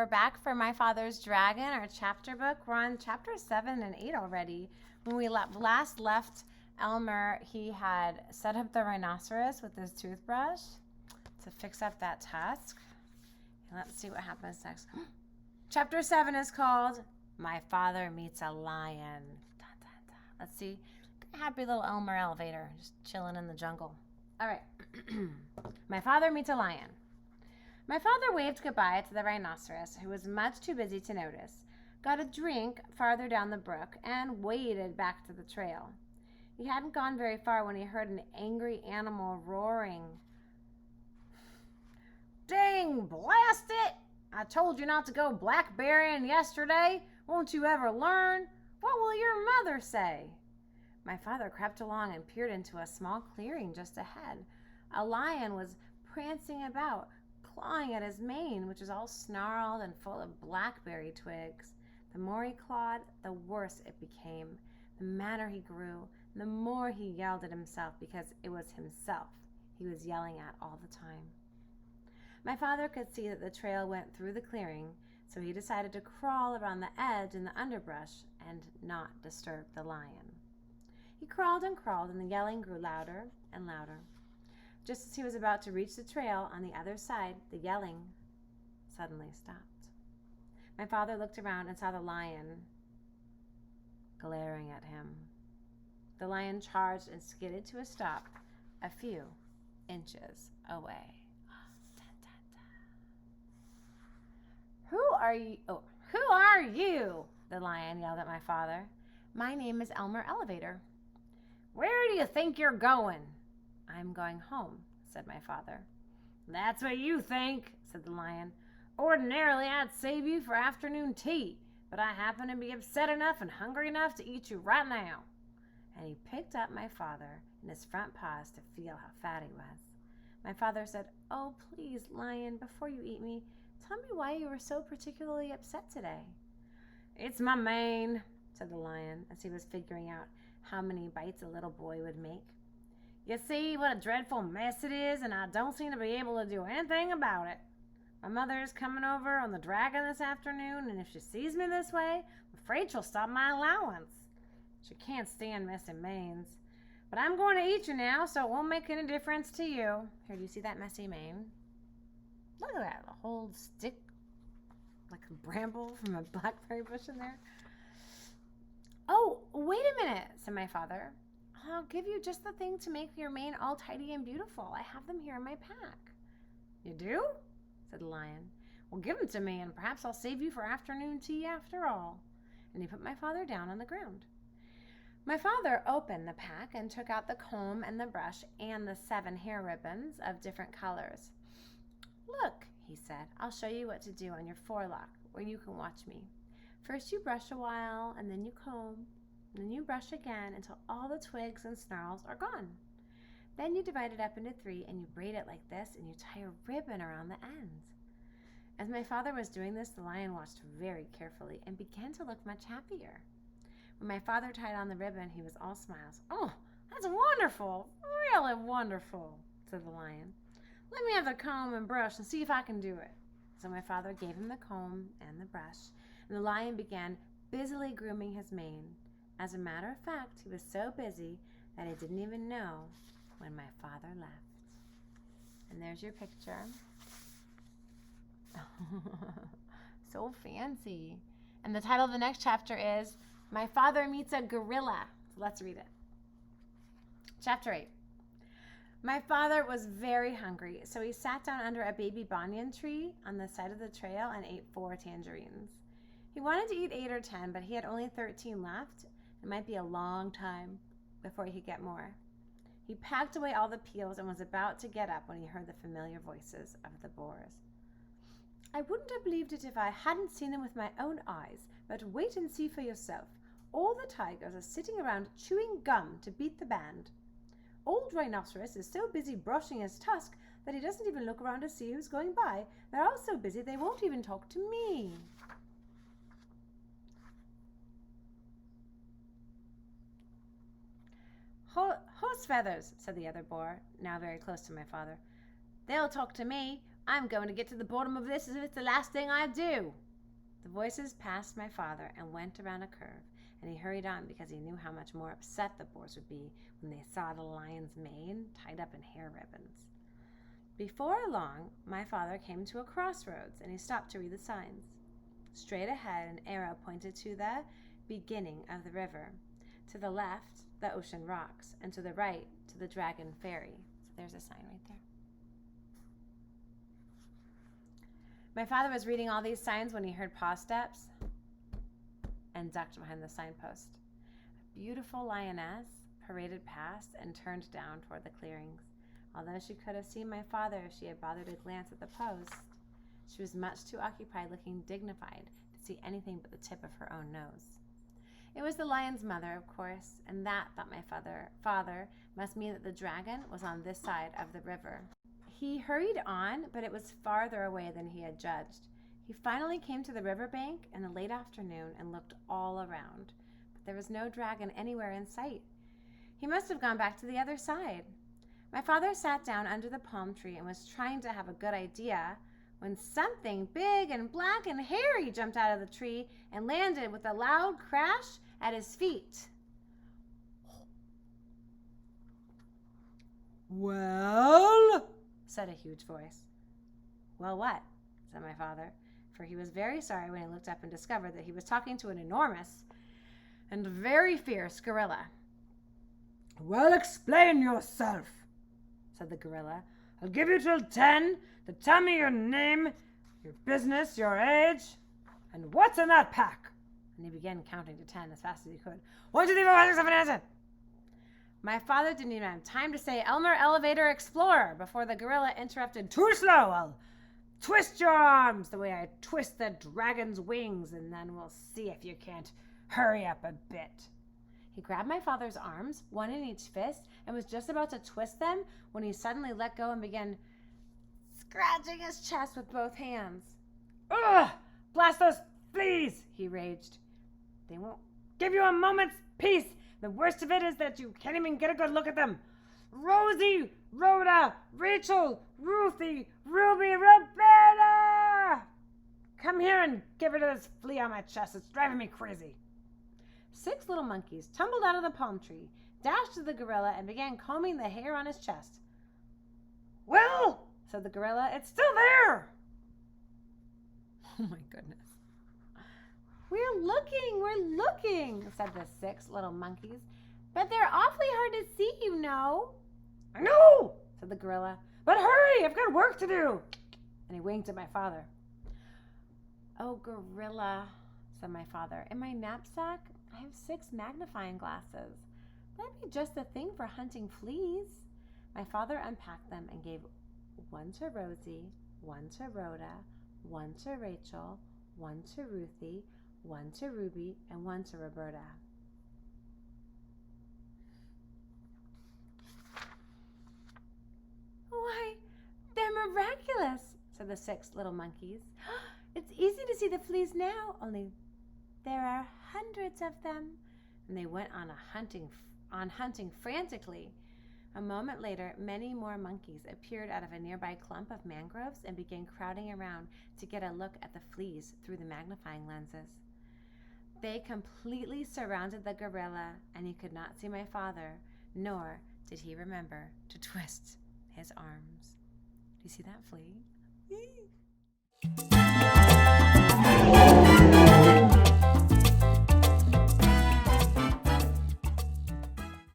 back for My Father's Dragon, our chapter book. We're on chapter 7 and 8 already. When we last left Elmer, he had set up the rhinoceros with his toothbrush to fix up that tusk. And let's see what happens next. Chapter 7 is called My Father Meets a Lion. Dun, dun, dun. Let's see. Happy little Elmer elevator, just chilling in the jungle. All right. My father meets a lion. My father waved goodbye to the rhinoceros, who was much too busy to notice, got a drink farther down the brook, and waded back to the trail. He hadn't gone very far when he heard an angry animal roaring. Dang, blast it! I told you not to go blackberrying yesterday. Won't you ever learn? What will your mother say? My father crept along and peered into a small clearing just ahead. A lion was prancing about, clawing at his mane, which was all snarled and full of blackberry twigs. The more he clawed, the worse it became. The madder he grew, the more he yelled at himself, because it was himself he was yelling at all the time. My father could see that the trail went through the clearing, so he decided to crawl around the edge in the underbrush and not disturb the lion. He crawled, and the yelling grew louder and louder. Just as he was about to reach the trail on the other side, the yelling suddenly stopped. My father looked around and saw the lion glaring at him. The lion charged and skidded to a stop a few inches away. Who are you? Oh, who are you? The lion yelled at my father. My name is Elmer Elevator. Where do you think you're going? I'm going home, said my father. That's what you think, said the lion. Ordinarily, I'd save you for afternoon tea, but I happen to be upset enough and hungry enough to eat you right now. And he picked up my father in his front paws to feel how fat he was. My father said, Oh, please, lion, before you eat me, tell me why you were so particularly upset today. It's my mane, said the lion, as he was figuring out how many bites a little boy would make. You see what a dreadful mess it is, and I don't seem to be able to do anything about it. My mother is coming over on the dragon this afternoon, and if she sees me this way, I'm afraid she'll stop my allowance. She can't stand messy manes. But I'm going to eat you now, so it won't make any difference to you. Here, do you see that messy mane? Look at that, a whole stick, like a bramble from a blackberry bush in there. Oh, wait a minute, said my father. I'll give you just the thing to make your mane all tidy and beautiful. I have them here in my pack. You do? Said the lion. Well, give them to me, and perhaps I'll save you for afternoon tea after all. And he put my father down on the ground. My father opened the pack and took out the comb and the brush and the 7 hair ribbons of different colors. Look, he said, I'll show you what to do on your forelock, where you can watch me. First you brush a while, and then you comb, and then you brush again until all the twigs and snarls are gone. Then you divide it up into 3, and you braid it like this, and you tie a ribbon around the ends. As my father was doing this, the lion watched very carefully and began to look much happier. When my father tied on the ribbon, he was all smiles. Oh, that's wonderful, really wonderful, said the lion. Let me have the comb and brush and see if I can do it. So my father gave him the comb and the brush, and the lion began busily grooming his mane. As a matter of fact, he was so busy that he didn't even know when my father left. And there's your picture. So fancy. And the title of the next chapter is My Father Meets a Gorilla. So let's read it. Chapter 8. My father was very hungry, so he sat down under a baby banyan tree on the side of the trail and ate 4 tangerines. He wanted to eat 8 or 10, but he had only 13 left. It might be a long time before he could get more. He packed away all the peels and was about to get up when he heard the familiar voices of the boars. I wouldn't have believed it if I hadn't seen them with my own eyes, but wait and see for yourself. All the tigers are sitting around chewing gum to beat the band. Old Rhinoceros is so busy brushing his tusk that he doesn't even look around to see who's going by. They're all so busy they won't even talk to me. Horse feathers, said the other boar, now very close to my father. They'll talk to me. I'm going to get to the bottom of this as if it's the last thing I do. The voices passed my father and went around a curve, and he hurried on because he knew how much more upset the boars would be when they saw the lion's mane tied up in hair ribbons. Before long, my father came to a crossroads, and he stopped to read the signs. Straight ahead, an arrow pointed to the beginning of the river. To the left, the ocean rocks, and to the right, to the dragon ferry. So there's a sign right there. My father was reading all these signs when he heard paw steps and ducked behind the signpost. A beautiful lioness paraded past and turned down toward the clearings. Although she could have seen my father if she had bothered to glance at the post, she was much too occupied looking dignified to see anything but the tip of her own nose. It was the lion's mother, of course, and that, thought my father, must mean that the dragon was on this side of the river. He hurried on, but it was farther away than he had judged. He finally came to the riverbank in the late afternoon and looked all around, but there was no dragon anywhere in sight. He must have gone back to the other side. My father sat down under the palm tree and was trying to have a good idea when something big and black and hairy jumped out of the tree and landed with a loud crash at his feet. "Well?" said a huge voice. "Well, what?" said my father, for he was very sorry when he looked up and discovered that he was talking to an enormous and very fierce gorilla. "Well, explain yourself," said the gorilla. "I'll give you till 10 to tell me your name, your business, your age, and what's in that pack." And he began counting to 10 as fast as he could. 1, 2, 3, 4, 5, 6, 7, 8, 9. My father didn't even have time to say Elmer Elevator Explorer before the gorilla interrupted. "Too slow! I'll twist your arms the way I twist the dragon's wings, and then we'll see if you can't hurry up a bit." He grabbed my father's arms, one in each fist, and was just about to twist them when he suddenly let go and began scratching his chest with both hands. "Ugh! Blast those fleas!" he raged. "They won't give you a moment's peace. The worst of it is that you can't even get a good look at them. Rosie, Rhoda, Rachel, Ruthie, Ruby, Roberta! Come here and give her to this flea on my chest. It's driving me crazy." 6 little monkeys tumbled out of the palm tree, dashed to the gorilla, and began combing the hair on his chest. "Well," said the gorilla, "it's still there." Oh my goodness. We're looking, said the 6 little monkeys. "But they're awfully hard to see, you know." "I know," said the gorilla. "But hurry, I've got work to do." And he winked at my father. "Oh, gorilla," said my father, "in my knapsack, I have 6 magnifying glasses. That'd be just the thing for hunting fleas." My father unpacked them and gave 1 to Rosie, 1 to Rhoda, 1 to Rachel, 1 to Ruthie, 1 to Ruby, and 1 to Roberta. "Why, they're miraculous," said the 6 little monkeys. "It's easy to see the fleas now, only there are hundreds of them." And they went on hunting frantically. A moment later, many more monkeys appeared out of a nearby clump of mangroves and began crowding around to get a look at the fleas through the magnifying lenses. They completely surrounded the gorilla, and he could not see my father, nor did he remember to twist his arms. Do you see that flea?